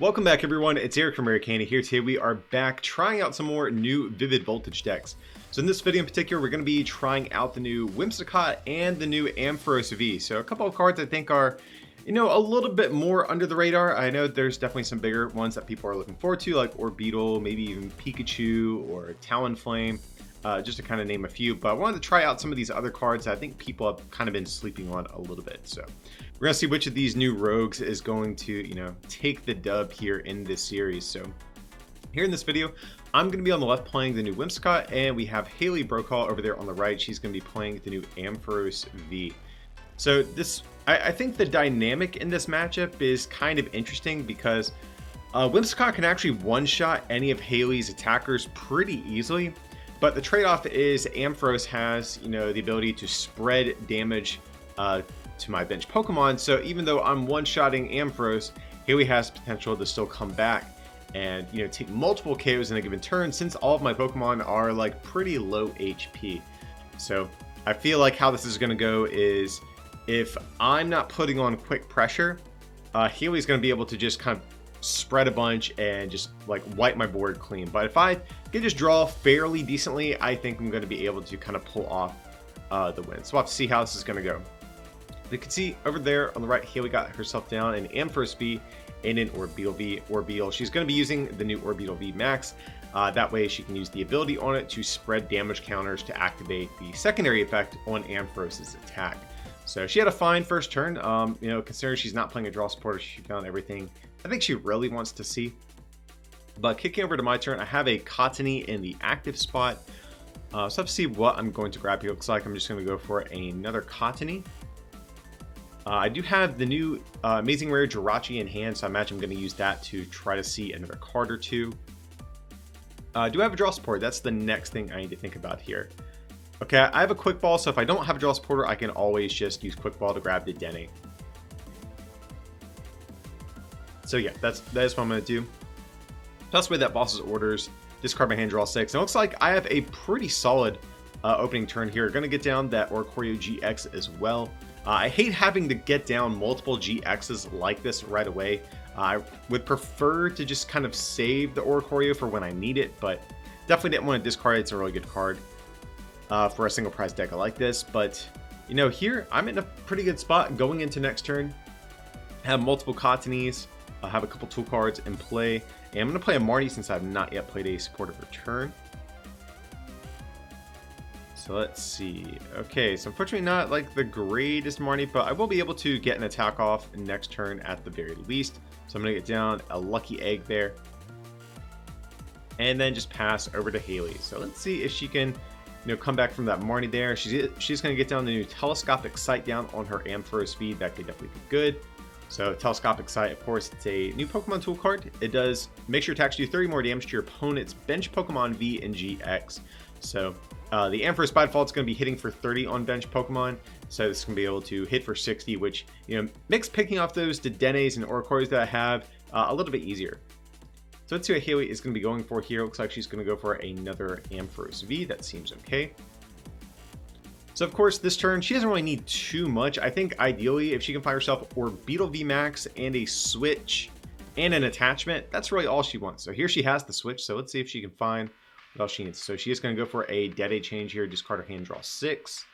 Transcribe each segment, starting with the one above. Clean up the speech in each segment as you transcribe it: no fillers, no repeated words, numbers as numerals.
Welcome back everyone, it's Eric from Eric Candy here. Today we are back trying out some more new Vivid Voltage decks. So in this video in particular, we're going to be trying out the new Whimsicott and the new Ampharos V. So a couple of cards I think are, a little bit more under the radar. I know there's definitely some bigger ones that people are looking forward to, like Orbeetle, maybe even Pikachu or Talonflame, just to kind of name a few. But I wanted to try out some of these other cards that I think people have kind of been sleeping on a little bit. So we're gonna see which of these new rogues is going to, take the dub here in this series. So here in this video, I'm gonna be on the left playing the new Whimsicott, and we have Haley Brokaw over there on the right. She's gonna be playing the new Ampharos V. So I think the dynamic in this matchup is kind of interesting because Whimsicott can actually one-shot any of Haley's attackers pretty easily, but the trade-off is Ampharos has, the ability to spread damage to my bench Pokemon. So even though I'm one-shotting Ampharos, Haley has potential to still come back and take multiple KOs in a given turn, since all of my Pokemon are like pretty low HP. So I feel like how this is going to go is, if I'm not putting on quick pressure, Haley's going to be able to just kind of spread a bunch and just like wipe my board clean. But if I can just draw fairly decently, I think I'm going to be able to kind of pull off the win. So we'll have to see how this is going to go. You can see over there on the right, Haley got herself down an Ampharos V and an Orbeetle. She's going to be using the new Orbeetle VMAX. That way she can use the ability on it to spread damage counters to activate the secondary effect on Ampharos' attack. So she had a fine first turn. Considering she's not playing a draw supporter, she found everything I think she really wants to see. But kicking over to my turn, I have a Cottony in the active spot. So I have to see what I'm going to grab here. Looks like I'm just going to go for another Cottony. I do have the new Amazing Rare Jirachi in hand, so I imagine I'm going to use that to try to see another card or two. Do I have a draw support? That's the next thing I need to think about here. Okay, I have a Quick Ball, so if I don't have a draw supporter, I can always just use Quick Ball to grab the Dene. So yeah, that is what I'm going to do. Plus with that boss's orders, discard my hand, draw 6. And it looks like I have a pretty solid opening turn here. Going to get down that Oricorio GX as well. I hate having to get down multiple GXs like this right away. I would prefer to just kind of save the Oricorio for when I need it, but definitely didn't want to discard it. It's a really good card for a single prize deck like this. But, here I'm in a pretty good spot going into next turn. I have multiple Cottonys. I have a couple tool cards in play. And I'm going to play a Marnie since I've not yet played a supportive return. So let's see. Okay, so unfortunately not like the greatest Marnie, but I will be able to get an attack off next turn at the very least. So I'm going to get down a Lucky Egg there. And then just pass over to Haley. So let's see if she can, come back from that Marnie there. She's going to get down the new Telescopic Sight down on her Ampharos V. That could definitely be good. So Telescopic Sight, of course, it's a new Pokemon tool card. It does make sure attacks do 30 more damage to your opponent's bench Pokemon V and GX. So the Ampharos by default is going to be hitting for 30 on bench Pokemon. So this is going to be able to hit for 60, which makes picking off those Dedenes and Oricorios that I have a little bit easier. So let's see what Haley is going to be going for here. Looks like she's going to go for another Ampharos V. That seems okay. So of course this turn she doesn't really need too much. I think ideally if she can find herself Orbeetle VMAX and a switch and an attachment, that's really all she wants. So here she has the switch. So let's see if she can find what else she needs. So she is going to go for a Dede change here. Discard her hand, draw 6.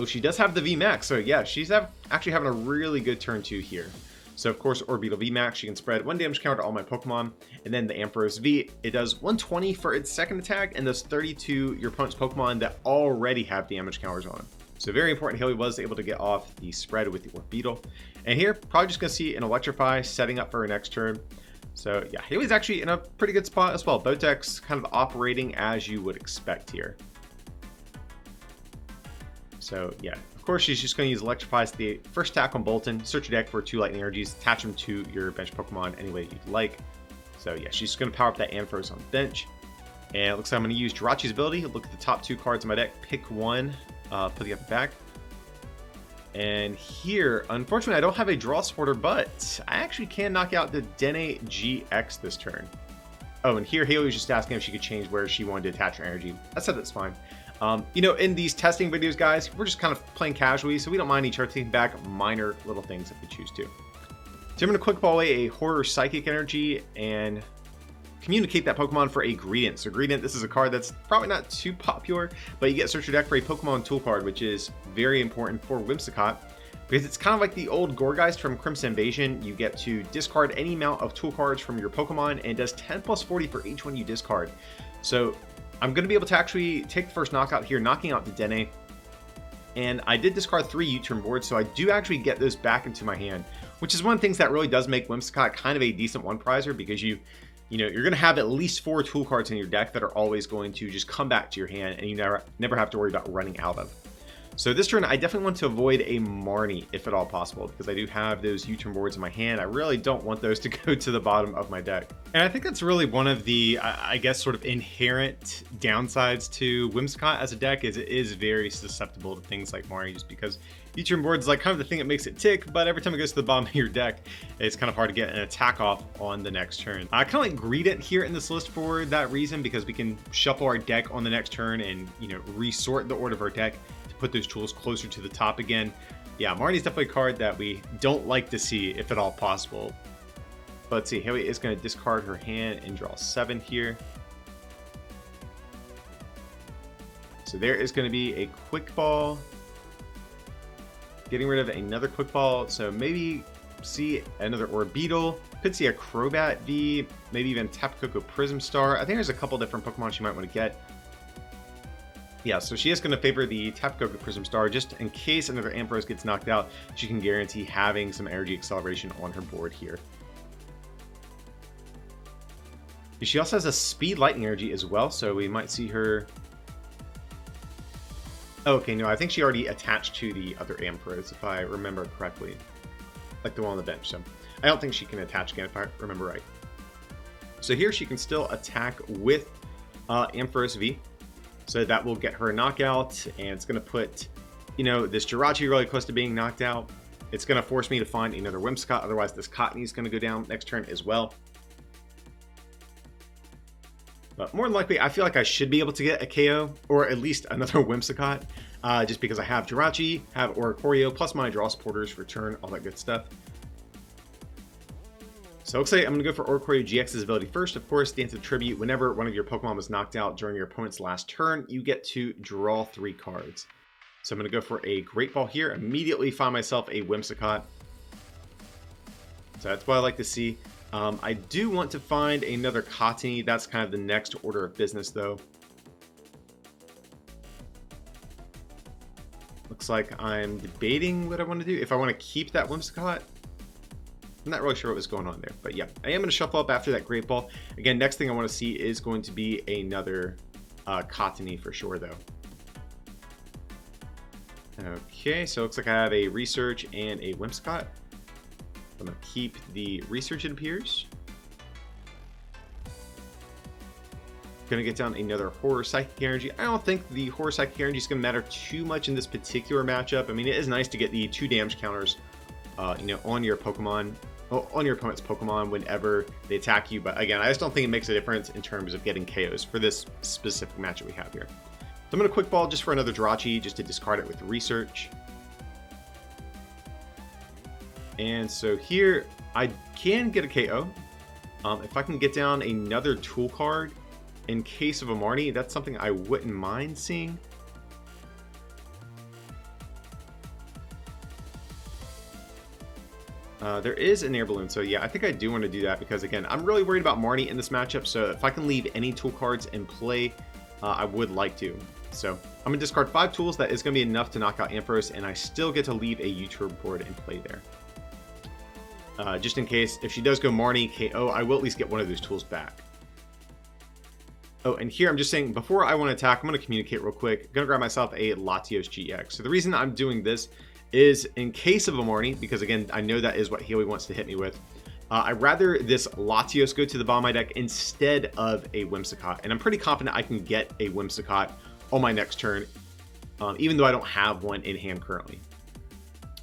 She does have the VMAX. So yeah, she's actually having a really good turn 2 here. So of course Orbeetle VMAX, she can spread 1 damage counter to all my Pokemon. And then the Ampharos V, it does 120 for its second attack and does 30 to your opponent's Pokemon that already have damage counters on them. So very important, Haley was able to get off the spread with the Orbeetle. And here, probably just going to see an Electrify setting up for her next turn. So yeah, Haley's actually in a pretty good spot as well. Both decks kind of operating as you would expect here. So yeah, of course she's just going to use Electrify as the first attack on Bolton. Search your deck for 2 lightning energies, attach them to your bench Pokemon any way you'd like. So yeah, she's going to power up that Ampharos on the bench. And it looks like I'm going to use Jirachi's ability. Look at the top 2 cards in my deck, pick one, put the other back. And here, unfortunately, I don't have a draw supporter, but I actually can knock out the Dene GX this turn. Oh, and here Haley was just asking if she could change where she wanted to attach her energy. I said that's fine. In these testing videos, guys, we're just kind of playing casually, so we don't mind each other taking back minor little things if we choose to. So I'm going to quick ball away a Horror Psychic Energy and communicate that Pokemon for a Greedent. So Greedent, this is a card that's probably not too popular, but you get search your deck for a Pokemon tool card, which is very important for Whimsicott, because it's kind of like the old Gourgeist from Crimson Invasion. You get to discard any amount of tool cards from your Pokemon, and it does 10 plus 40 for each one you discard. So I'm going to be able to actually take the first knockout here, knocking out the Dene. And I did discard 3 U-turn boards, so I do actually get those back into my hand, which is one of the things that really does make Whimsicott kind of a decent one-prizer, because you're going to have at least 4 tool cards in your deck that are always going to just come back to your hand, and you never have to worry about running out of. So this turn, I definitely want to avoid a Marnie, if at all possible, because I do have those U-turn boards in my hand. I really don't want those to go to the bottom of my deck. And I think that's really one of the, I guess, sort of inherent downsides to Whimsicott as a deck, is it is very susceptible to things like Marnie, just because U-turn boards is like kind of the thing that makes it tick, but every time it goes to the bottom of your deck, it's kind of hard to get an attack off on the next turn. I kind of like Greedent here in this list for that reason, because we can shuffle our deck on the next turn and, resort the order of our deck, put those tools closer to the top again. Yeah, Marnie's definitely a card that we don't like to see, if at all possible. But let's see, Haley is going to discard her hand and draw 7 here. So there is going to be a quick ball. Getting rid of another quick ball, so maybe see another Orbeetle. Could see a Crobat V, maybe even Tapu Koko Prism Star. I think there's a couple different Pokemon she might want to get. Yeah, so she is going to favor the Tapu Koko Prism Star, just in case another Ampharos gets knocked out. She can guarantee having some energy acceleration on her board here. She also has a Speed Lightning Energy as well, so we might see her... Okay, no, I think she already attached to the other Ampharos, if I remember correctly. Like the one on the bench, so... I don't think she can attach again, if I remember right. So here she can still attack with Ampharos V. So that will get her a knockout, and it's going to put, this Jirachi really close to being knocked out. It's going to force me to find another Whimsicott, otherwise this Cottony is going to go down next turn as well. But more than likely, I feel like I should be able to get a KO, or at least another Whimsicott, just because I have Jirachi, have Oricorio, plus my draw supporters for turn, all that good stuff. So it looks like I'm going to go for Oricorio GX's ability first. Of course, Dance of Tribute. Whenever one of your Pokemon was knocked out during your opponent's last turn, you get to draw 3 cards. So I'm going to go for a Great Ball here. Immediately find myself a Whimsicott. So that's what I like to see. I do want to find another Cottony. That's kind of the next order of business, though. Looks like I'm debating what I want to do. If I want to keep that Whimsicott. I'm not really sure what was going on there, but yeah, I am going to shuffle up after that Great Ball. Again, next thing I want to see is going to be another Cottony for sure, though. Okay, so it looks like I have a Research and a Whimsicott. I'm going to keep the Research, it appears. Going to get down another Horror Psychic Energy. I don't think the Horror Psychic Energy is going to matter too much in this particular matchup. I mean, it is nice to get the 2 damage counters on your Pokemon, on your opponent's Pokemon whenever they attack you. But again, I just don't think it makes a difference in terms of getting KOs for this specific matchup we have here. So I'm going to quick ball just for another Jirachi, just to discard it with Research. And so here, I can get a KO. If I can get down another tool card in case of a Marnie, that's something I wouldn't mind seeing. There is an air balloon, so yeah, I think I do want to do that because, again, I'm really worried about Marnie in this matchup, so if I can leave any tool cards in play, I would like to. So I'm going to discard 5 tools. That is going to be enough to knock out Ampharos, and I still get to leave a U-turn board in play there. Just in case, if she does go Marnie, KO, I will at least get one of those tools back. Oh, and here I'm just saying, before I want to attack, I'm going to communicate real quick. I'm going to grab myself a Latios GX. So the reason I'm doing this is in case of a Marnie, because again, I know that is what Haley wants to hit me with. I'd rather this Latios go to the bottom of my deck instead of a Whimsicott. And I'm pretty confident I can get a Whimsicott on my next turn, even though I don't have one in hand currently.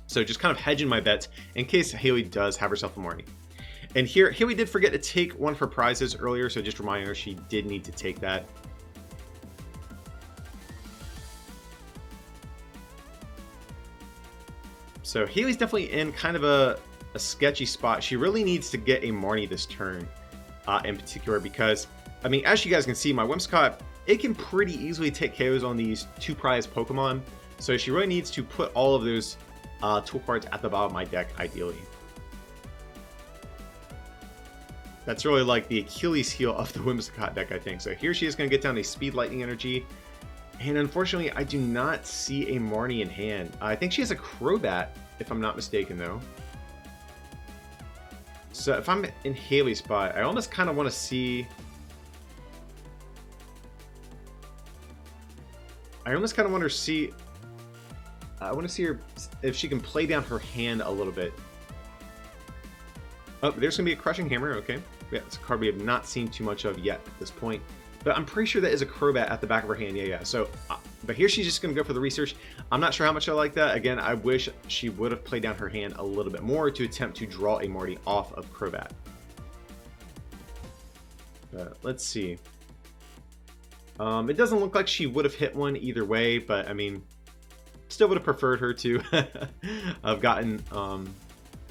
So just kind of hedging my bets in case Haley does have herself a Marnie. And here, Haley did forget to take one of her prizes earlier, so just reminding her she did need to take that. So Haley's definitely in kind of a a sketchy spot. She really needs to get a Marnie this turn in particular because, I mean, as you guys can see, my Whimsicott, it can pretty easily take KOs on these 2 prize Pokemon. So she really needs to put all of those tool cards at the bottom of my deck, ideally. That's really like the Achilles heel of the Whimsicott deck, I think. So here she is going to get down a Speed Lightning Energy. And unfortunately, I do not see a Marnie in hand. I think she has a Crobat, if I'm not mistaken, though. So if I'm in Haley's spot, I almost kind of want to see... I almost kind of want to see... I want to see her if she can play down her hand a little bit. Oh, there's going to be a Crushing Hammer, okay. Yeah, it's a card we have not seen too much of yet at this point. But I'm pretty sure that is a Crobat at the back of her hand. Yeah. So, but here she's just going to go for the research. I'm not sure how much I like that. Again, I wish she would have played down her hand a little bit more to attempt to draw a Marty off of Crobat. Let's see. It doesn't look like she would have hit one either way, but I mean, still would have preferred her to have gotten,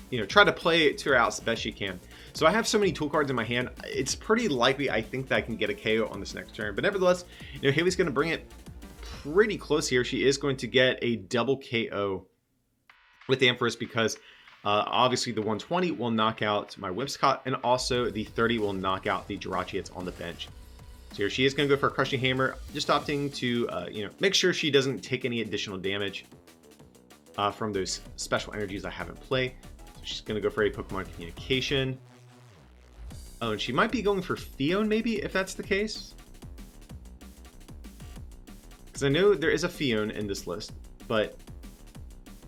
you know, try to play it to her out as best she can. So I have so many tool cards in my hand, it's pretty likely I think that I can get a KO on this next turn. But nevertheless, you know, Haley's going to bring it pretty close here. She is going to get a double KO with the Ampharos because obviously the 120 will knock out my Whimsicott, and also the 30 will knock out the Jirachi that's on the bench. So here she is going to go for a Crushing Hammer, just opting to you know, make sure she doesn't take any additional damage from those special energies I have in play. So she's going to go for a Pokemon Communication. Oh, and she might be going for Fion, maybe, if that's the case. Because I know there is a Fion in this list, but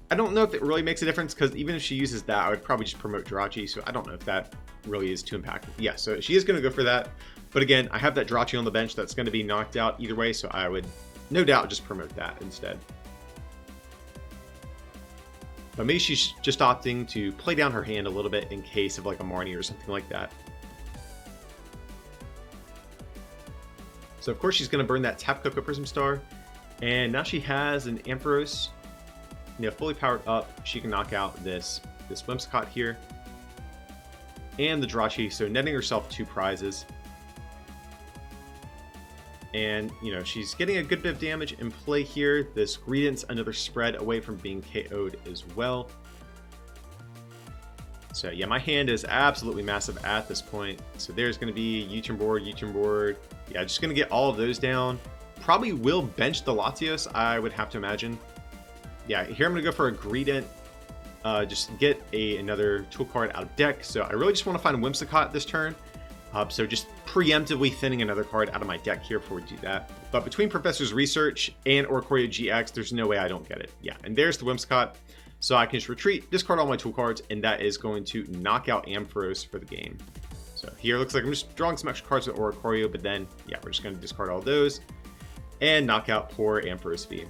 I don't know if it really makes a difference, because even if she uses that, I would probably just promote Jirachi, so I don't know if that really is too impactful. Yeah, so she is going to go for that. But again, I have that Jirachi on the bench that's going to be knocked out either way, so I would no doubt just promote that instead. But maybe she's just opting to play down her hand a little bit in case of like a Marnie or something like that. So of course she's going to burn that Tapu Koko Prism Star, and now she has an Ampharos, you know, fully powered up. She can knock out this Whimsicott here, and the Jirachi, so netting herself 2 prizes. And you know, she's getting a good bit of damage in play here. This Greedent's another spread away from being KO'd as well. So yeah, my hand is absolutely massive at this point. So there's going to be U-turn board, U-turn board. Yeah, just going to get all of those down. Probably will bench the Latios, I would have to imagine. Yeah, here I'm going to go for a Greedent. Just get another tool card out of deck. So I really just want to find Whimsicott this turn. So just preemptively thinning another card out of my deck here before we do that. But between Professor's Research and Oricorio GX, there's no way I don't get it. Yeah, and there's the Whimsicott. So I can just retreat, discard all my tool cards, and that is going to knock out Ampharos for the game. So here it looks like I'm just drawing some extra cards with Oricorio, but then, yeah, we're just going to discard all those and knock out poor Ampharos V.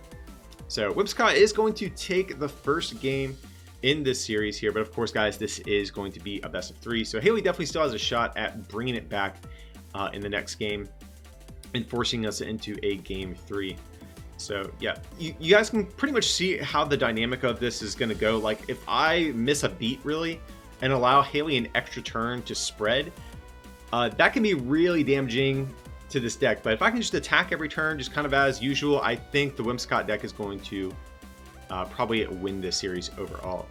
So Whimsicott is going to take the first game in this series here, but of course, guys, this is going to be a best of 3. So Haley definitely still has a shot at bringing it back in the next game and forcing us into a game 3. So yeah, you guys can pretty much see how the dynamic of this is going to go. Like if I miss a beat really and allow Haley an extra turn to spread, that can be really damaging to this deck. But if I can just attack every turn, just kind of as usual, I think the Whimsicott deck is going to probably win this series overall.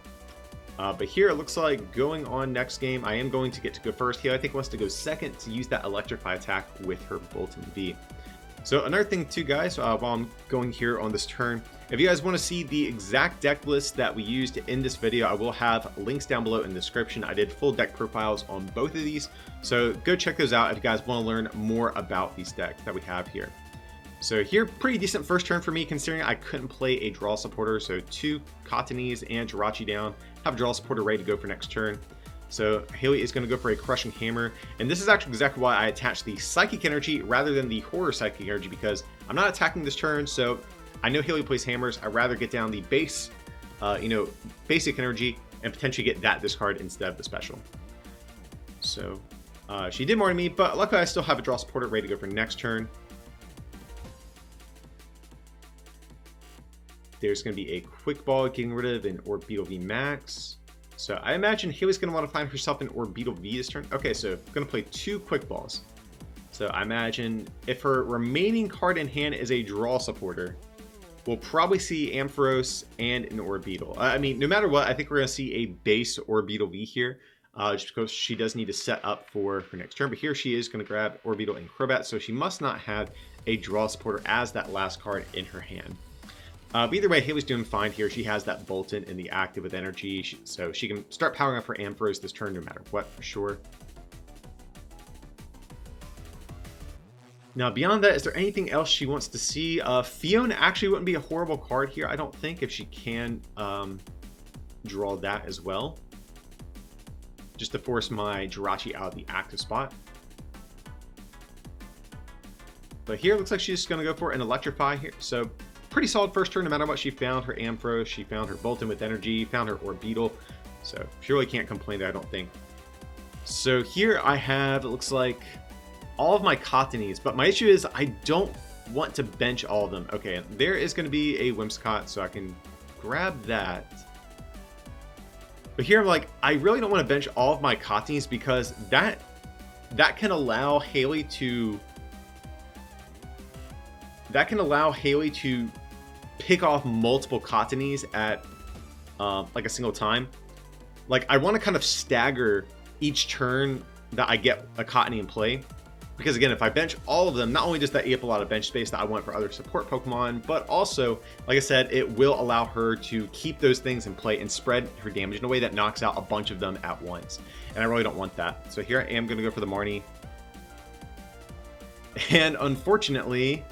But here it looks like going on next game, I am going to get to go first. Haley, I think, wants to go second to use that Electrify attack with her Bolton V. So another thing too, guys, while I'm going here on this turn, if you guys want to see the exact deck list that we used in this video, I will have links down below in the description. I did full deck profiles on both of these, so go check those out if you guys want to learn more about these decks that we have here. So here, pretty decent first turn for me, considering I couldn't play a draw supporter. So 2 Cottonese and Jirachi down, have a draw supporter ready to go for next turn. So Haley is going to go for a Crushing Hammer, and this is actually exactly why I attached the Psychic Energy rather than the Horror Psychic Energy, because I'm not attacking this turn, so I know Haley plays Hammers. I'd rather get down the base, you know, basic energy and potentially get that discard instead of the special. So she did more than me, but luckily I still have a draw supporter ready to go for next turn. There's going to be a Quick Ball getting rid of an Orbeetle VMAX. So I imagine Haley's going to want to find herself an Orbeetle V this turn. Okay, so going to play 2 quick balls. So I imagine if her remaining card in hand is a draw supporter, we'll probably see Ampharos and an Orbeetle. I mean, no matter what, I think we're going to see a base Orbeetle V here, just because she does need to set up for her next turn. But here she is going to grab Orbeetle and Crobat, so she must not have a draw supporter as that last card in her hand. But either way, Haley's doing fine here. She has that Bolton in the active with energy, so she can start powering up her Ampharos this turn no matter what, for sure. Now, beyond that, is there anything else she wants to see? Fiona actually wouldn't be a horrible card here, I don't think, if she can draw that as well. Just to force my Jirachi out of the active spot. But here, it looks like she's going to go for an Electrify here. So, pretty solid first turn no matter what. She found her Ampharos, she found her Bolton with energy, found her Orbeetle. So, she really can't complain there, I don't think. So, here I have, it looks like, all of my Cottonies, but my issue is I don't want to bench all of them. Okay, there is going to be a Whimsicott, so I can grab that. But here I'm like, I really don't want to bench all of my Cottonies because that can allow Haley to pick off multiple Cottonies at like a single time. Like I want to kind of stagger each turn that I get a Cottony in play. Because again, if I bench all of them, not only does that eat up a lot of bench space that I want for other support Pokemon, but also, like I said, it will allow her to keep those things in play and spread her damage in a way that knocks out a bunch of them at once. And I really don't want that. So here I am going to go for the Marnie. And unfortunately,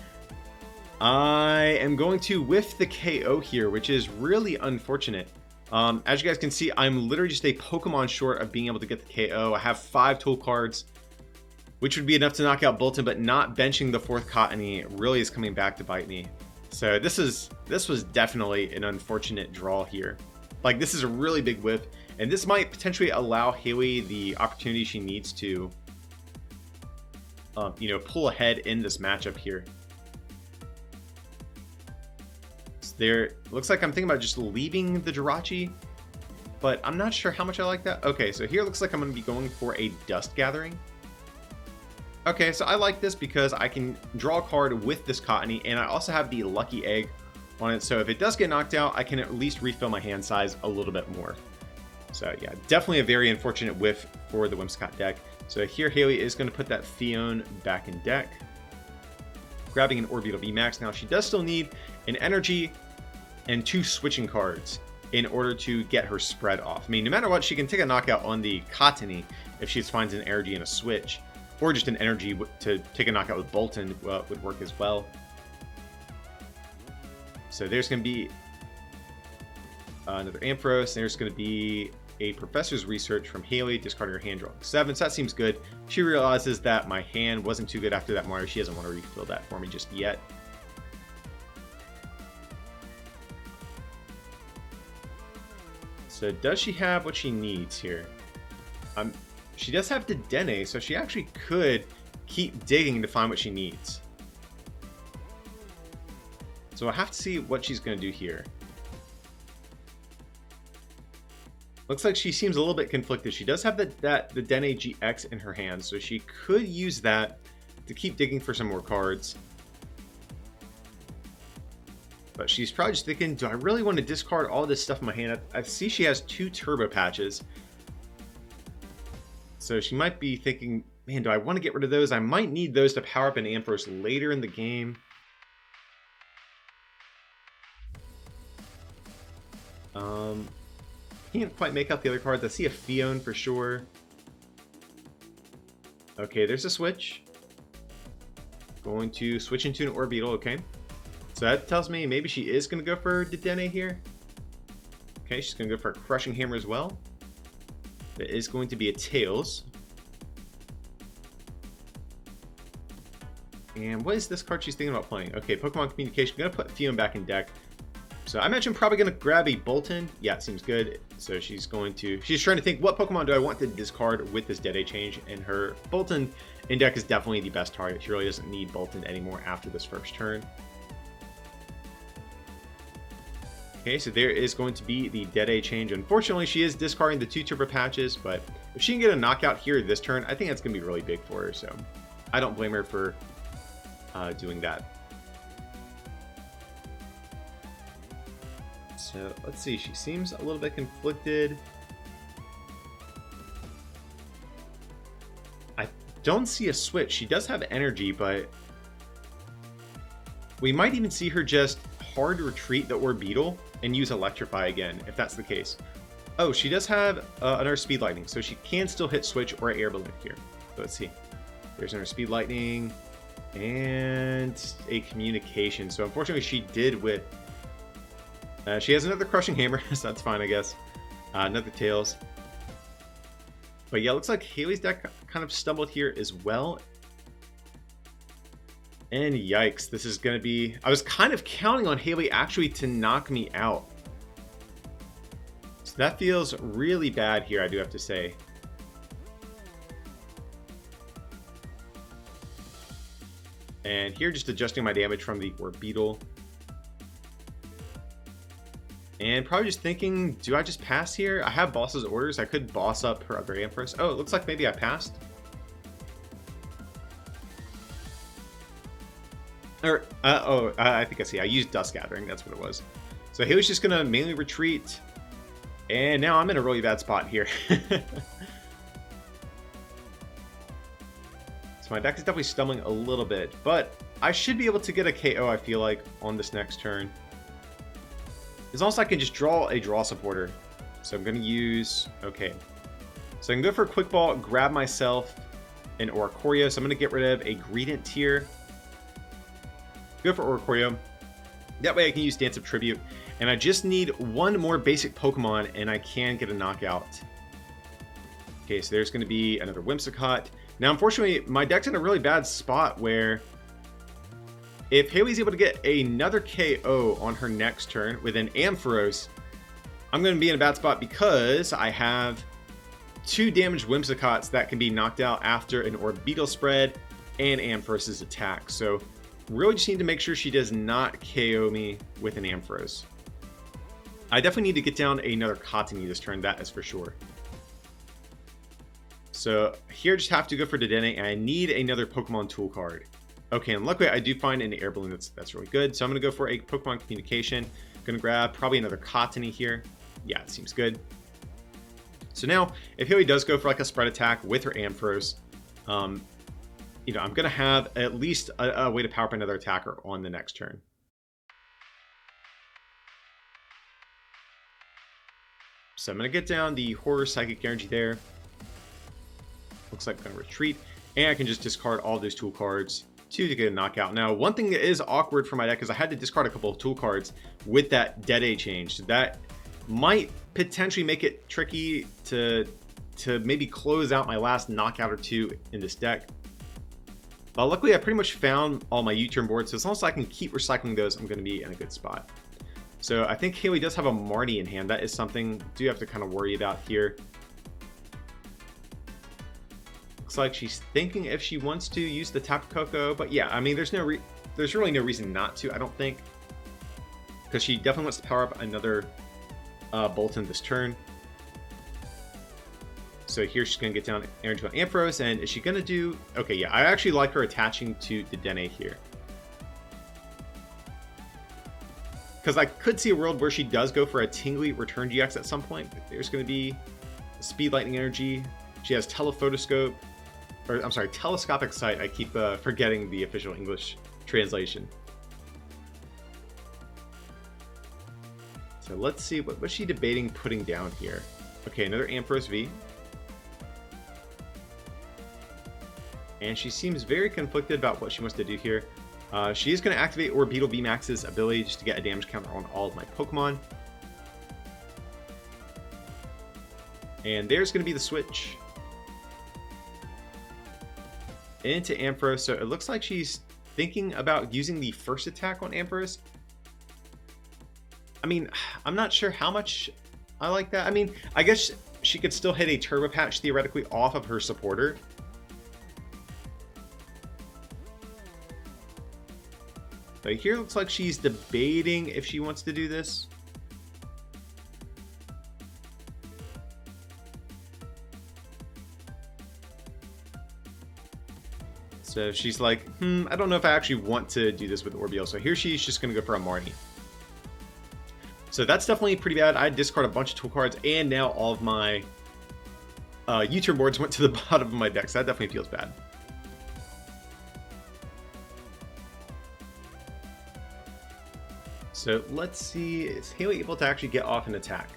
I am going to whiff the KO here, which is really unfortunate. As you guys can see, I'm literally just a Pokemon short of being able to get the KO. I have 5 tool cards, which would be enough to knock out Bolton, but not benching the 4th Cottony really is coming back to bite me. So this was definitely an unfortunate draw here. Like this is a really big whiff, and this might potentially allow Haley the opportunity she needs to, you know, pull ahead in this matchup here. So there looks like I'm thinking about just leaving the Jirachi, but I'm not sure how much I like that. Okay, so here it looks like I'm going to be going for a Dust Gathering. Okay, so I like this because I can draw a card with this Cottony, and I also have the Lucky Egg on it, so if it does get knocked out, I can at least refill my hand size a little bit more. So yeah, definitely a very unfortunate whiff for the Whimsicott deck. So here Haley is going to put that Fiona back in deck, grabbing an Orbeetle VMAX. Now she does still need an energy and 2 switching cards in order to get her spread off. I mean, no matter what, she can take a knockout on the Cottony if she finds an energy and a switch. Or just an energy to take a knockout with Bolton would work as well. So there's going to be another Ampharos. There's going to be a Professor's Research from Haley, discarding her hand, drawing 7. So that seems good. She realizes that my hand wasn't too good after that Mario. She doesn't want to refill that for me just yet. So does she have what she needs here? She does have the Dedenne, so she actually could keep digging to find what she needs. So I have to see what she's going to do here. Looks like she seems a little bit conflicted. She does have the Dedenne GX in her hand, so she could use that to keep digging for some more cards. But she's probably just thinking, do I really want to discard all this stuff in my hand? I see she has 2 Turbo Patches. So she might be thinking, man, do I want to get rid of those? I might need those to power up an Ampharos later in the game. Can't quite make out the other cards. I see a Fiona for sure. Okay, there's a switch. Going to switch into an Orbeetle, okay. So that tells me maybe she is going to go for Dedenne here. Okay, she's going to go for a Crushing Hammer as well. That is going to be a Tails. And what is this card she's thinking about playing? Okay, Pokemon Communication. I'm going to put Fiona back in deck. So I imagine probably going to grab a Bolton. Yeah, it seems good. So she's trying to think, what Pokemon do I want to discard with this Dedenne change? And her Bolton in deck is definitely the best target. She really doesn't need Bolton anymore after this first turn. Okay, so there is going to be the Dead-A change. Unfortunately, she is discarding the 2 Turbo Patches, but if she can get a knockout here this turn, I think that's going to be really big for her, so I don't blame her for doing that. So let's see, she seems a little bit conflicted. I don't see a switch. She does have energy, but we might even see her just hard retreat the Orbeetle and use Electrify again, if that's the case. Oh, she does have another Speed Lightning, so she can still hit Switch or Air Balloon here. So let's see. There's another Speed Lightning and a Communication. So unfortunately, she did with... she has another Crushing Hammer, so that's fine, I guess. Another Tails. But yeah, it looks like Haley's deck kind of stumbled here as well. And yikes, this is going to be... I was kind of counting on Haley actually to knock me out. So that feels really bad here, I do have to say. And here, just adjusting my damage from the Orbeetle. And probably just thinking, do I just pass here? I have Boss's Orders. I could boss up her other Ampharos. Oh, it looks like maybe I passed. Or, I think I see. I used Dust Gathering. That's what it was. So Haley's just going to mainly retreat. And now I'm in a really bad spot here. So my deck is definitely stumbling a little bit. But I should be able to get a KO, I feel like, on this next turn. It's almost like I can just draw a draw supporter. So I'm going to use... Okay. So I can go for a Quick Ball, grab myself an Oricorio. So I'm going to get rid of a Greedent here. Go for Oricorio. That way I can use Dance of Tribute. And I just need one more basic Pokemon and I can get a knockout. Okay, so there's going to be another Whimsicott. Now, unfortunately, my deck's in a really bad spot where if Haley's able to get another KO on her next turn with an Ampharos, I'm going to be in a bad spot because I have 2 damaged Whimsicotts that can be knocked out after an Orbeetle spread and Ampharos' attack. So really just need to make sure she does not KO me with an Ampharos. I definitely need to get down another Cottonee this turn, that is for sure. So here just have to go for Dedenne, and I need another Pokemon tool card. Okay, and luckily I do find an Air Balloon that's really good. So I'm going to go for a Pokemon Communication. I'm going to grab probably another Cottonee here. Yeah, it seems good. So now, if Haley does go for like a spread attack with her Ampharos, you know, I'm going to have at least a way to power up another attacker on the next turn. So I'm going to get down the Horror Psychic Energy there. Looks like I'm going to retreat. And I can just discard all those tool cards to get a knockout. Now, one thing that is awkward for my deck is I had to discard a couple of tool cards with that Dead-A change. So that might potentially make it tricky to maybe close out my last knockout or two in this deck. But luckily, I pretty much found all my U-turn boards, so as long as I can keep recycling those, I'm going to be in a good spot. So I think Haley does have a Marnie in hand. That is something I do have to kind of worry about here. Looks like she's thinking if she wants to use the Tapu Koko, but yeah, I mean, there's really no reason not to, I don't think, because she definitely wants to power up another Bolton this turn. So here she's going to get down into an Ampharos, and is she going to do... Okay, yeah, I actually like her attaching to the Dedenne here. Because I could see a world where she does go for a Tingly Return GX at some point. But there's going to be Speed Lightning Energy. She has Telephotoscope, or I'm sorry, Telescopic Sight. I keep forgetting the official English translation. So let's see, what's she debating putting down here? Okay, another Ampharos V. And she seems very conflicted about what she wants to do here. She is going to activate Orbeetle VMAX's ability just to get a damage counter on all of my Pokemon. And there's going to be the switch into Ampharos. So it looks like she's thinking about using the first attack on Ampharos. I mean, I'm not sure how much I like that. I mean, I guess she could still hit a Turbo Patch theoretically off of her supporter. But here it looks like she's debating if she wants to do this. So she's like, I don't know if I actually want to do this with Orbeetle. So here she's just going to go for a Marnie. So that's definitely pretty bad. I discard a bunch of tool cards, and now all of my U-turn boards went to the bottom of my deck. So that definitely feels bad. So let's see, is Haley able to actually get off an attack?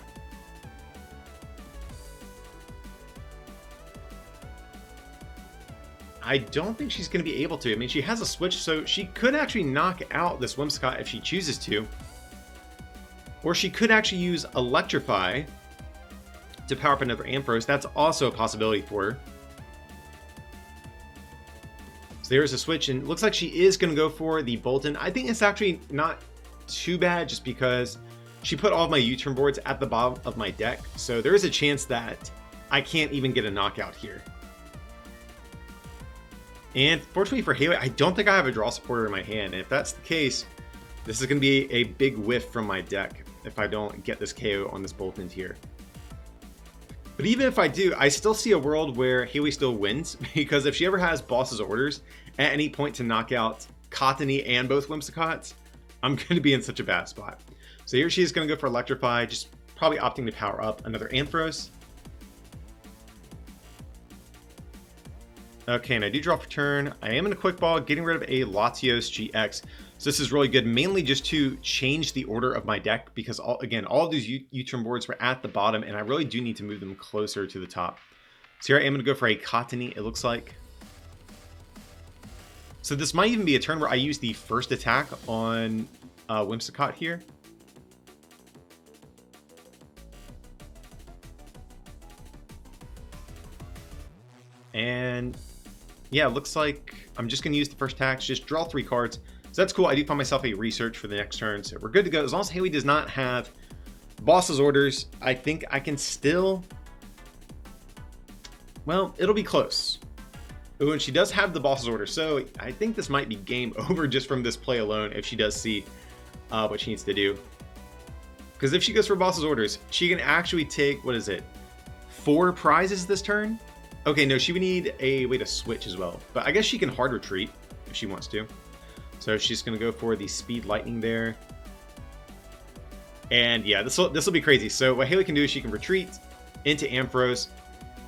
I don't think she's going to be able to. I mean, she has a switch, so she could actually knock out this Whimsicott if she chooses to. Or she could actually use Electrify to power up another Ampharos. That's also a possibility for her. So there's a switch, and it looks like she is going to go for the Bolton. I think it's actually not too bad just because she put all of my U-turn boards at the bottom of my deck. So there is a chance that I can't even get a knockout here. And fortunately for Haley, I don't think I have a draw supporter in my hand. And if that's the case, this is going to be a big whiff from my deck if I don't get this KO on this Bolton here. But even if I do, I still see a world where Haley still wins, because if she ever has Boss's Orders at any point to knock out Cottony and both Whimsicotts, I'm going to be in such a bad spot. So here she is going to go for Electrify, just probably opting to power up another Ampharos. Okay, and I do draw for turn. I am in a quick ball, getting rid of a Latios GX. So this is really good, mainly just to change the order of my deck, because again, all of these U-turn boards were at the bottom, and I really do need to move them closer to the top. So here I am going to go for a Cottony, it looks like. So this might even be a turn where I use the first attack on Whimsicott here. And yeah, it looks like I'm just going to use the first attack, just draw 3 cards. So that's cool. I do find myself a research for the next turn, so we're good to go. As long as Haley does not have Boss's Orders, I think I can still... Well, it'll be close. Oh, and she does have the Boss's Orders, so I think this might be game over just from this play alone if she does see what she needs to do. Because if she goes for Boss's Orders, she can actually take, what is it, 4 prizes this turn? Okay, no, she would need a way to switch as well. But I guess she can hard retreat if she wants to. So she's going to go for the Speed Lightning there. And yeah, this will be crazy. So what Haley can do is she can retreat into Ampharos.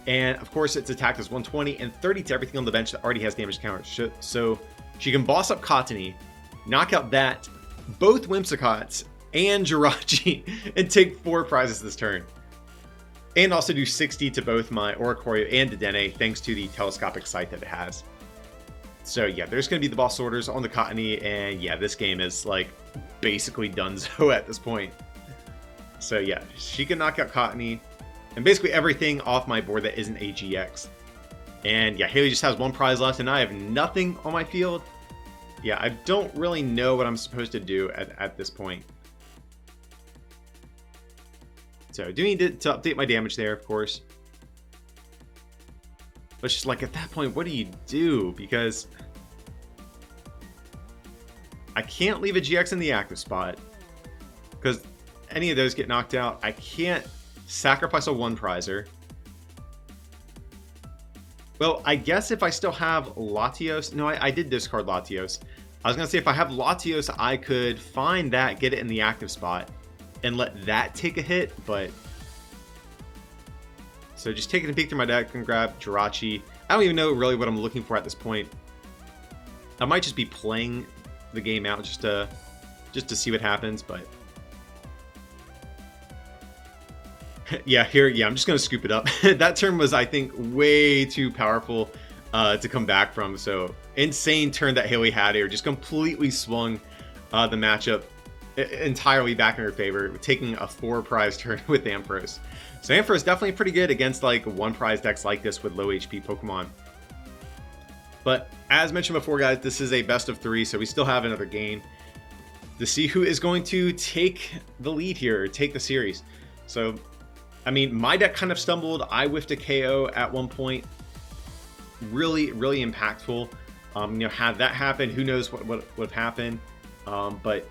And of course, its attack is 120 and 30 to everything on the bench that already has damage counters. So she can boss up Cottony, knock out that, both Whimsicotts, and Jirachi, and take 4 prizes this turn. And also do 60 to both my Oricorio and Dedenne, thanks to the telescopic sight that it has. So yeah, there's going to be the Boss Orders on the Cottony, and yeah, this game is like basically donezo at this point. So yeah, she can knock out Cottony, and basically everything off my board that isn't a GX. And yeah, Haley just has 1 prize left, and I have nothing on my field. Yeah, I don't really know what I'm supposed to do at this point. So I do need to update my damage there, of course. But just like at that point, what do you do? Because I can't leave a GX in the active spot, because any of those get knocked out. I can't sacrifice a 1 prizer. Well, I guess if I still have Latios... No, I did discard Latios. I was going to say if I have Latios, I could find that, get it in the active spot, and let that take a hit, but... So just taking a peek through my deck and grab Jirachi. I don't even know really what I'm looking for at this point. I might just be playing the game out just to see what happens, but... yeah, I'm just going to scoop it up. That turn was, I think, way too powerful to come back from. So, insane turn that Haley had here. Just completely swung the matchup entirely back in her favor, taking a 4 prize turn with Ampharos. So Ampharos definitely pretty good against like 1 prize decks like this with low HP Pokemon. But as mentioned before, guys, this is a best of 3, so we still have another game to see who is going to take the lead here, or take the series. So, I mean, my deck kind of stumbled. I whiffed a KO at one point. Really, really impactful. You know, had that happen, who knows what would have happened. But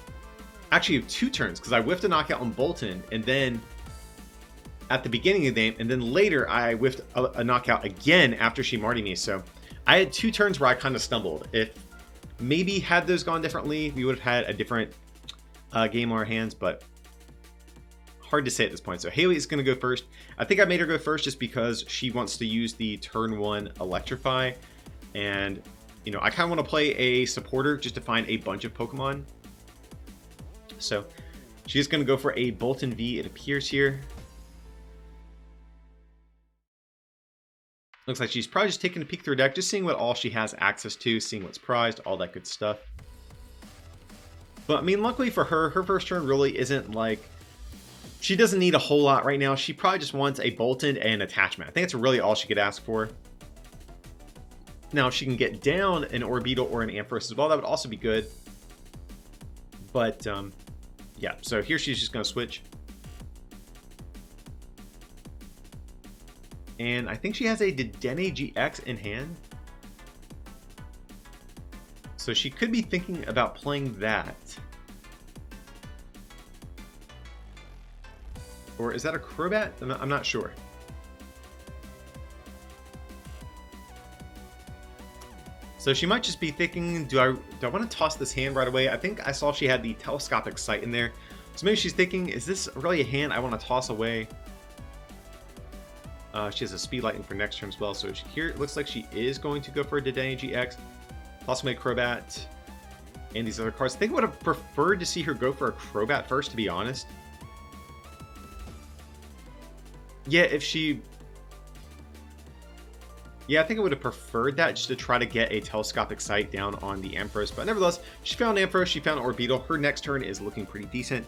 actually 2 turns, because I whiffed a knockout on Bolton, and then at the beginning of the game, and then later I whiffed a knockout again after she Martied me. So I had 2 turns where I kind of stumbled. If maybe had those gone differently, we would have had a different game on our hands, but hard to say at this point. So Haley is going to go first. I think I made her go first just because she wants to use the turn 1 Electrify. And, you know, I kind of want to play a supporter just to find a bunch of Pokemon. So she's going to go for a Bolton V, it appears here. Looks like she's probably just taking a peek through her deck, just seeing what all she has access to, seeing what's prized, all that good stuff. But, I mean, luckily for her, her first turn really isn't like... She doesn't need a whole lot right now. She probably just wants a Bolton and an attachment. I think that's really all she could ask for. Now, if she can get down an Orbeetle or an Ampharos as well, that would also be good. But, yeah, so here she's just going to switch. And I think she has a Dedenne GX in hand. So she could be thinking about playing that. Or is that a Crobat? I'm not sure. So she might just be thinking, do I want to toss this hand right away? I think I saw she had the Telescopic sight in there. So maybe she's thinking, is this really a hand I want to toss away? She has a Speed Lightning for next turn as well. So here it looks like she is going to go for a Dedenne GX. Toss away Crobat and these other cards. I think I would have preferred to see her go for a Crobat first, to be honest. Yeah, if she... Yeah, I think I would have preferred that just to try to get a Telescopic sight down on the Ampharos. But nevertheless, she found Ampharos, she found Orbeetle. Her next turn is looking pretty decent.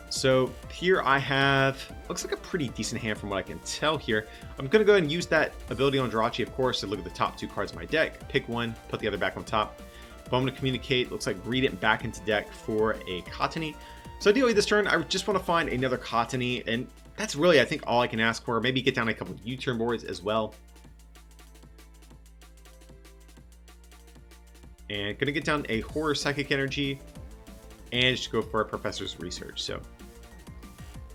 So here I have, looks like a pretty decent hand from what I can tell here. I'm going to go ahead and use that ability on Jirachi, of course, to look at the top 2 cards of my deck. Pick one, put the other back on top. But I'm going to communicate, looks like Greedent back into deck for a Cottony. So ideally this turn, I just want to find another Cottony, and that's really, I think, all I can ask for. Maybe get down a couple of U-turn boards as well. And gonna get down a Horror Psychic Energy and just go for a Professor's Research. So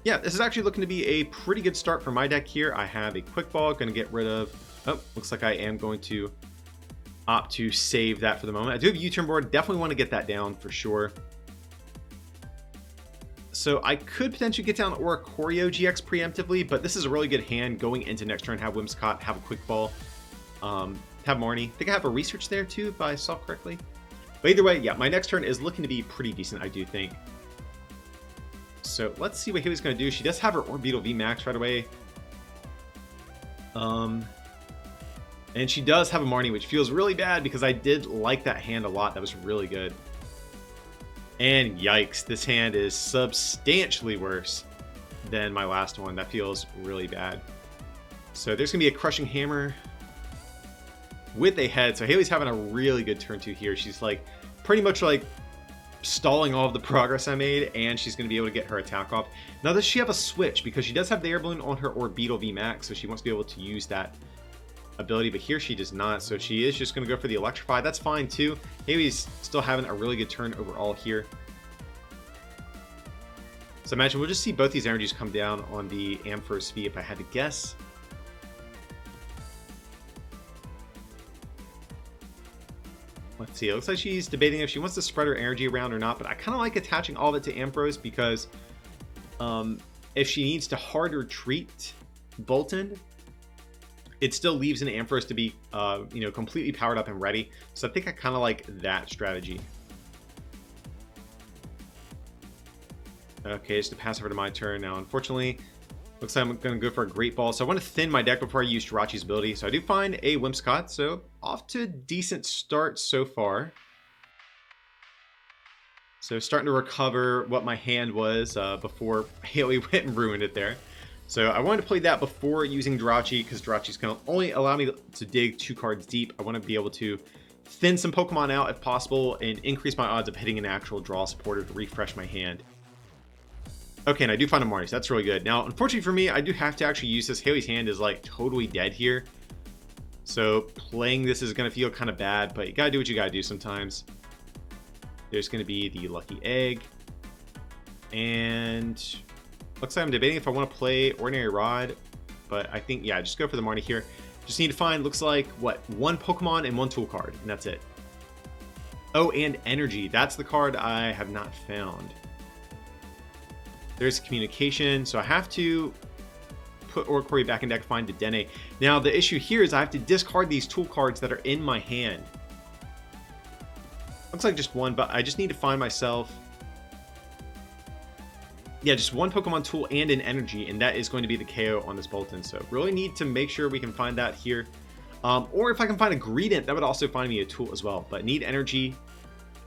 yeah, this is actually looking to be a pretty good start for my deck here. I have a Quick Ball, gonna get rid of, oh, looks like I am going to opt to save that for the moment. I do have a U-turn board, definitely want to get that down for sure. So I could potentially get down Oricorio GX preemptively, but this is a really good hand going into next turn. Have Whimsicott, have a Quick Ball, have Marnie. I think I have a Research there too, if I saw correctly. But either way, yeah, my next turn is looking to be pretty decent, I do think. So let's see what Haley's going to do. She does have her Orbeetle VMAX right away. And she does have a Marnie, which feels really bad because I did like that hand a lot. That was really good. And yikes, this hand is substantially worse than my last one. That feels really bad. So there's going to be a Crushing Hammer with a head. So Haley's having a really good turn 2 here. She's like pretty much like stalling all of the progress I made, and she's going to be able to get her attack off. Now does she have a switch? Because she does have the Air Balloon on her Orbeetle VMAX, so she wants to be able to use that ability, but here she does not. So she is just going to go for the Electrify. That's fine too. Haley's still having a really good turn overall here. So imagine we'll just see both these energies come down on the Ampharos V if I had to guess. Let's see, it looks like she's debating if she wants to spread her energy around or not, but I kind of like attaching all of it to Ampharos because if she needs to hard retreat Bolton, it still leaves an Ampharos to be you know, completely powered up and ready. So I think I kind of like that strategy. Okay, just to pass over to my turn now. Unfortunately, looks like I'm going to go for a Great Ball. So I want to thin my deck before I use Jirachi's ability. So I do find a Whimsicott. So off to a decent start so far. So starting to recover what my hand was before Haley went and ruined it there. So I wanted to play that before using Jirachi because Jirachi's going to only allow me to dig 2 cards deep. I want to be able to thin some Pokemon out if possible and increase my odds of hitting an actual draw supporter to refresh my hand. Okay, and I do find a Marnie, so that's really good. Now, unfortunately for me, I do have to actually use this. Haley's hand is like totally dead here. So playing this is going to feel kind of bad, but you got to do what you got to do sometimes. There's going to be the Lucky Egg. And looks like I'm debating if I want to play Ordinary Rod. But I think, yeah, just go for the Marnie here. Just need to find, looks like, what, one Pokemon and one tool card, and that's it. Oh, and energy. That's the card I have not found. There's communication, so I have to put Oricorio back in deck, find Dedenne. Now, the issue here is I have to discard these tool cards that are in my hand. Looks like just one, but I just need to find myself... Yeah, just one Pokemon tool and an energy, and that is going to be the KO on this Bolton. So really need to make sure we can find that here. Or if I can find a Greedent, that would also find me a tool as well. But need energy.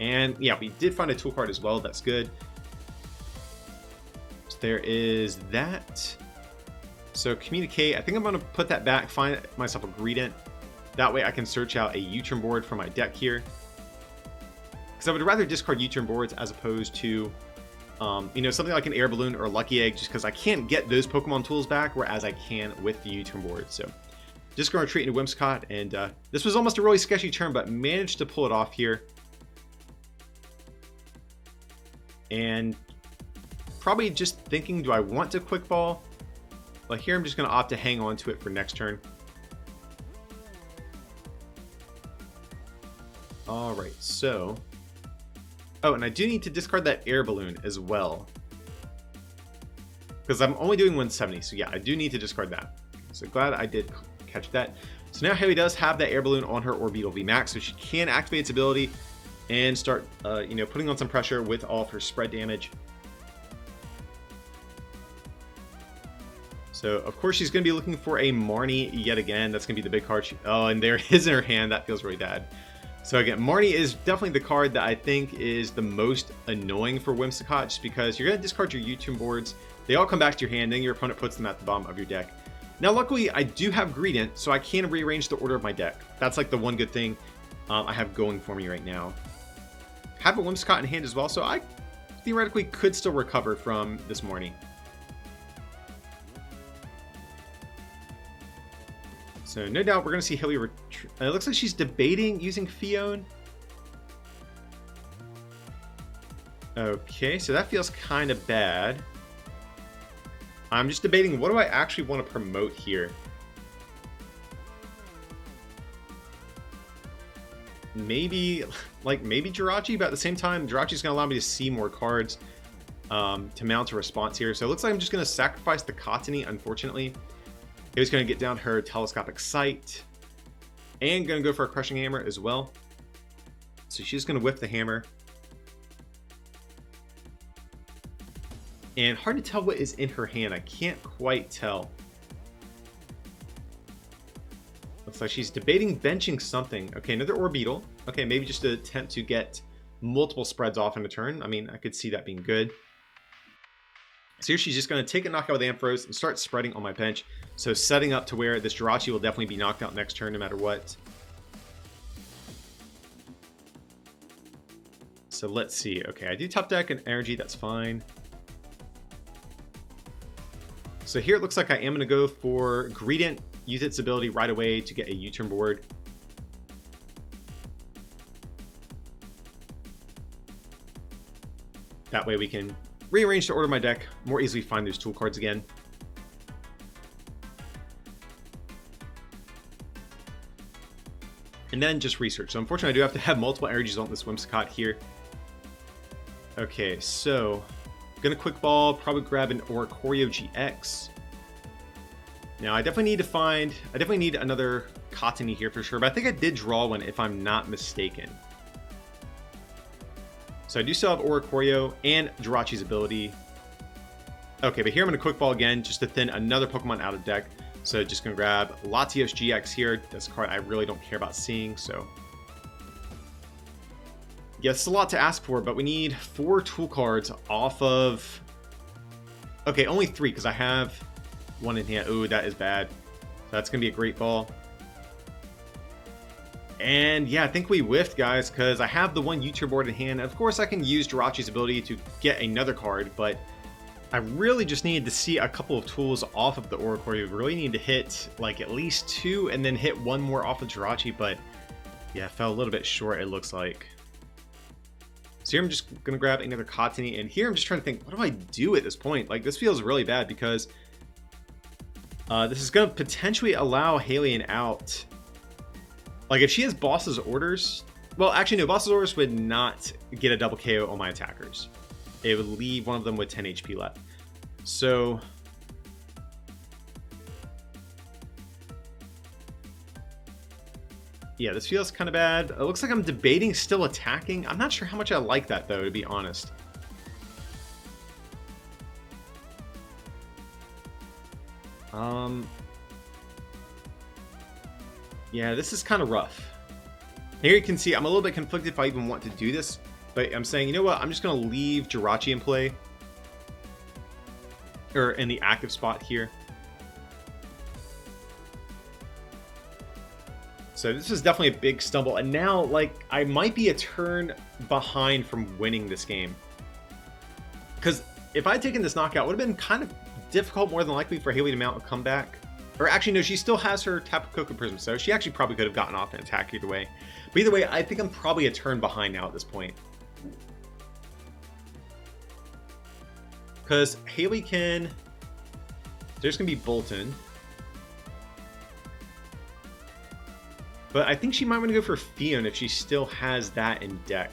And yeah, we did find a tool card as well. That's good. So there is that. So communicate. I think I'm going to put that back, find myself a Greedent. That way I can search out a U-turn board for my deck here. Because I would rather discard U-turn boards as opposed to... you know, something like an air balloon or a lucky egg, just because I can't get those Pokemon tools back, whereas I can with the U-turn board. So just going to retreat into Whimsicott, and this was almost a really sketchy turn, but managed to pull it off here. And probably just thinking, do I want to quick ball? But here I'm just going to opt to hang on to it for next turn. All right, so... Oh, and I do need to discard that air balloon as well. Because I'm only doing 170, so yeah, I do need to discard that. So glad I did catch that. So now Haley does have that air balloon on her Orbeetle VMAX, so she can activate its ability and start, you know, putting on some pressure with all of her spread damage. So, of course, she's going to be looking for a Marnie yet again. That's going to be the big card. Oh, and there it is in her hand. That feels really bad. So again, Marnie is definitely the card that I think is the most annoying for Whimsicott, just because you're going to discard your U-turn boards. They all come back to your hand, then your opponent puts them at the bottom of your deck. Now, luckily, I do have Greedent, so I can rearrange the order of my deck. That's like the one good thing I have going for me right now. Have a Whimsicott in hand as well, so I theoretically could still recover from this Marnie. So no doubt we're going to see Hilly. It looks like she's debating using Fione. Okay, so that feels kind of bad. I'm just debating, what do I actually want to promote here? Maybe Jirachi, but at the same time, Jirachi's going to allow me to see more cards to mount a response here. So it looks like I'm just going to sacrifice the Cottony, unfortunately. He's going to get down her Telescopic Sight. And going to go for a Crushing Hammer as well. So she's going to whip the hammer. And hard to tell what is in her hand. I can't quite tell. Looks like she's debating benching something. Okay, another Orbeetle. Okay, maybe just to attempt to get multiple spreads off in a turn. I mean, I could see that being good. So here she's just going to take a knockout with Ampharos and start spreading on my bench. So setting up to where this Jirachi will definitely be knocked out next turn no matter what. So let's see. Okay, I do top deck and energy. That's fine. So here it looks like I am going to go for Greedent. Use its ability right away to get a U-turn board. That way we can rearrange to order my deck, more easily find those tool cards again. And then just research. So unfortunately I do have to have multiple energies on this Whimsicott here. Okay, so I'm gonna quick ball, probably grab an Oricorio GX. Now I definitely need another Cottony here for sure, but I think I did draw one if I'm not mistaken. So I do still have Oricorio and Jirachi's ability. Okay, but here I'm going to quick ball again just to thin another Pokemon out of deck. So just going to grab Latios GX here. That's a card I really don't care about seeing, so... Yeah, it's a lot to ask for, but we need 4 tool cards off of... Okay, only 3, because I have 1 in hand. Ooh, that is bad. That's going to be a great ball. And yeah, I think we whiffed, guys, because I have the one U-turn board in hand. Of course, I can use Jirachi's ability to get another card, but I really just needed to see a couple of tools off of the Oricorio. We really need to hit like at least 2 and then hit 1 more off of Jirachi, but yeah, fell a little bit short, it looks like. So here I'm just going to grab another Cottony, and here I'm just trying to think, what do I do at this point? Like, this feels really bad because This is going to potentially allow Haley an out. Like, if she has Boss's Orders... Well, actually, no. Boss's Orders would not get a double KO on my attackers. It would leave one of them with 10 HP left. So... yeah, this feels kind of bad. It looks like I'm debating still attacking. I'm not sure how much I like that, though, to be honest. Yeah, this is kind of rough. Here you can see I'm a little bit conflicted if I even want to do this, but I'm saying, you know what? I'm just going to leave Jirachi in play. Or in the active spot here. So this is definitely a big stumble. And now, like, I might be a turn behind from winning this game. Because if I had taken this knockout, it would have been kind of difficult, more than likely, for Haley to mount a comeback. Or actually, no, she still has her Tapu Koko Prism, so she actually probably could have gotten off an attack either way. But either way, I think I'm probably a turn behind now at this point. Because Haley can... there's going to be Bolton. But I think she might want to go for Fion if she still has that in deck.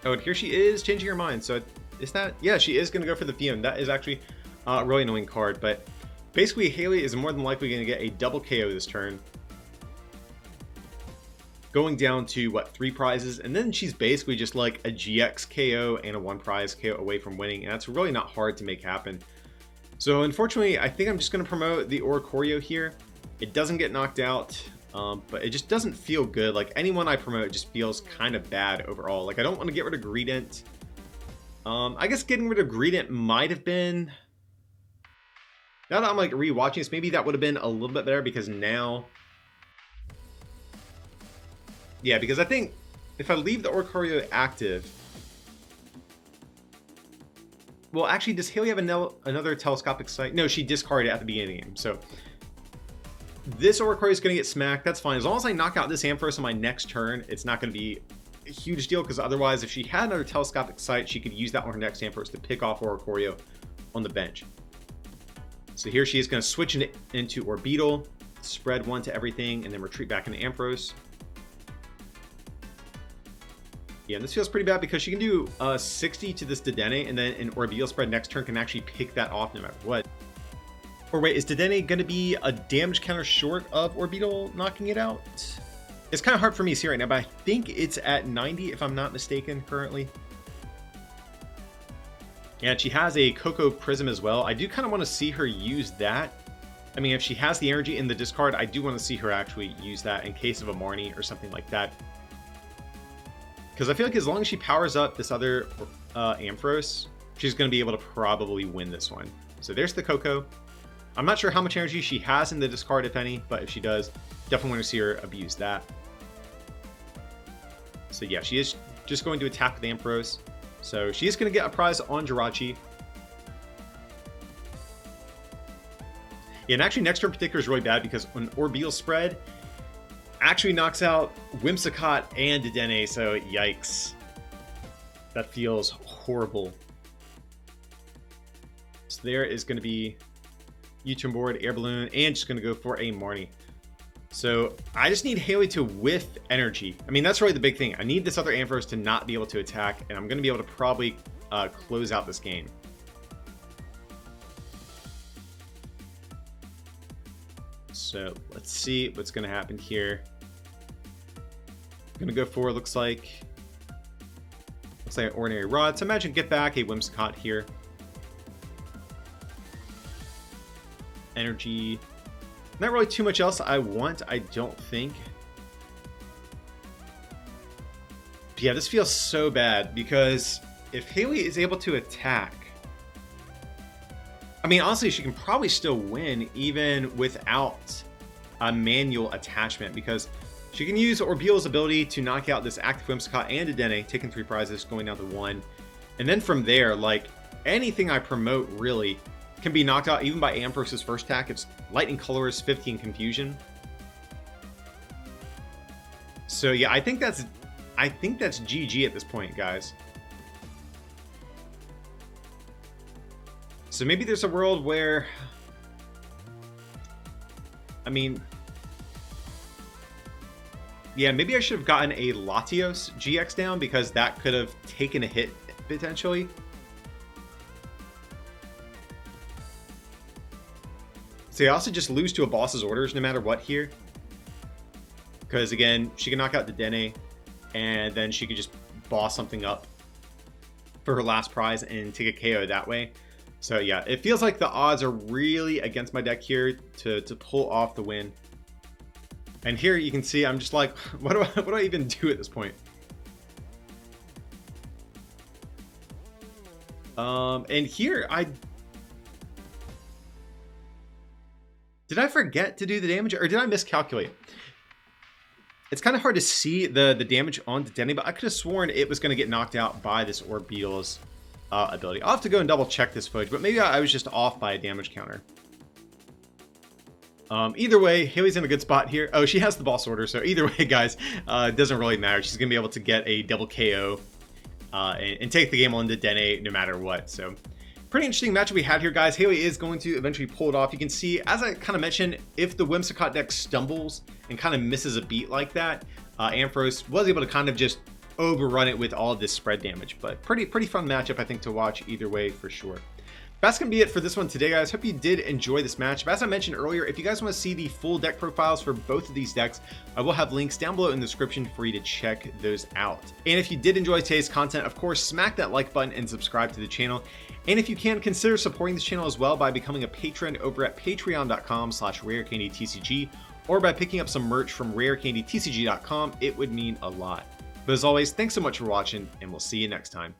Oh, and here she is changing her mind. So is that... yeah, she is going to go for the Fion. That is actually a really annoying card. But basically, Haley is more than likely going to get a double KO this turn. Going down to, what, 3 prizes? And then she's basically just like a GX KO and a 1 prize KO away from winning. And that's really not hard to make happen. So unfortunately, I think I'm just going to promote the Oricorio here. It doesn't get knocked out. But it just doesn't feel good. Like, anyone I promote just feels kind of bad overall. Like, I don't want to get rid of Greedent. I guess getting rid of Greedent might have been... now that I'm, like, rewatching this, maybe that would have been a little bit better, because now... yeah, because I think if I leave the Oricorio active... well, actually, does Haley have another Telescopic sight? No, she discarded it at the beginning of the game, so... this Oricorio is going to get smacked. That's fine. As long as I knock out this Ampharos on my next turn, it's not going to be a huge deal, because otherwise, if she had another Telescopic sight, she could use that on her next Ampharos to pick off Oricorio on the bench. So here she is going to switch into Orbeetle, spread 1 to everything, and then retreat back into Ampharos. Yeah, and this feels pretty bad because she can do 60 to this Dedenne, and then an Orbeetle spread next turn can actually pick that off no matter what. Or wait, is Dedenne going to be a damage counter short of Orbeetle knocking it out? It's kind of hard for me to see right now, but I think it's at 90 if I'm not mistaken currently. And she has a Koko Prism as well. I do kind of want to see her use that. I mean, if she has the energy in the discard, I do want to see her actually use that in case of a Marnie or something like that. Because I feel like as long as she powers up this other Ampharos, she's going to be able to probably win this one. So there's the Koko. I'm not sure how much energy she has in the discard, if any, but if she does, definitely want to see her abuse that. So yeah, she is just going to attack with Ampharos. So she is going to get a prize on Jirachi. Yeah, and actually next turn in particular is really bad because an Orbeetle spread actually knocks out Whimsicott and Dedenne, so yikes. That feels horrible. So there is going to be U-turn board, air balloon, and just going to go for a Marnie. So I just need Haley to whiff energy. I mean, that's really the big thing. I need this other Ampharos to not be able to attack, and I'm going to be able to probably close out this game. So let's see what's going to happen here. I'm going to go for, looks like an ordinary rod. So imagine get back a Whimsicott here. Energy. Not really too much else I want, I don't think. But yeah, this feels so bad because if Haley is able to attack, I mean, honestly, she can probably still win even without a manual attachment because she can use Orbeetle's ability to knock out this active Whimsicott and Dedenne, taking 3 prizes, going down to 1. And then from there, like, anything I promote really can be knocked out even by Ampharos's first attack. It's Lightning Colorist, 15 Confusion. So yeah, I think that's GG at this point, guys. So maybe there's a world where I mean, yeah, maybe I should have gotten a Latios GX down because that could have taken a hit potentially. So you also just lose to a boss's orders no matter what here. Because again, she can knock out the Dene, and then she could just boss something up for her last prize and take a KO that way. So yeah, it feels like the odds are really against my deck here to pull off the win. And here you can see I'm just like, what do I even do at this point? And here did I forget to do the damage, or did I miscalculate? It's kind of hard to see the damage on the Dene, but I could have sworn it was going to get knocked out by this Orbeetle's ability. I'll have to go and double check this footage, but maybe I was just off by a damage counter. Either way, Haley's in a good spot here. Oh, she has the boss order, so either way, guys, it doesn't really matter. She's going to be able to get a double KO and take the game on the Dene no matter what. So pretty interesting matchup we had here, guys. Haley is going to eventually pull it off. You can see, as I kind of mentioned, if the Whimsicott deck stumbles and kind of misses a beat like that, Ampharos was able to kind of just overrun it with all of this spread damage. But pretty fun matchup, I think, to watch either way for sure. That's going to be it for this one today, guys. Hope you did enjoy this matchup. As I mentioned earlier, if you guys want to see the full deck profiles for both of these decks, I will have links down below in the description for you to check those out. And if you did enjoy today's content, of course, smack that like button and subscribe to the channel. And if you can, consider supporting this channel as well by becoming a patron over at patreon.com/rarecandytcg or by picking up some merch from rarecandytcg.com. It would mean a lot. But as always, thanks so much for watching, and we'll see you next time.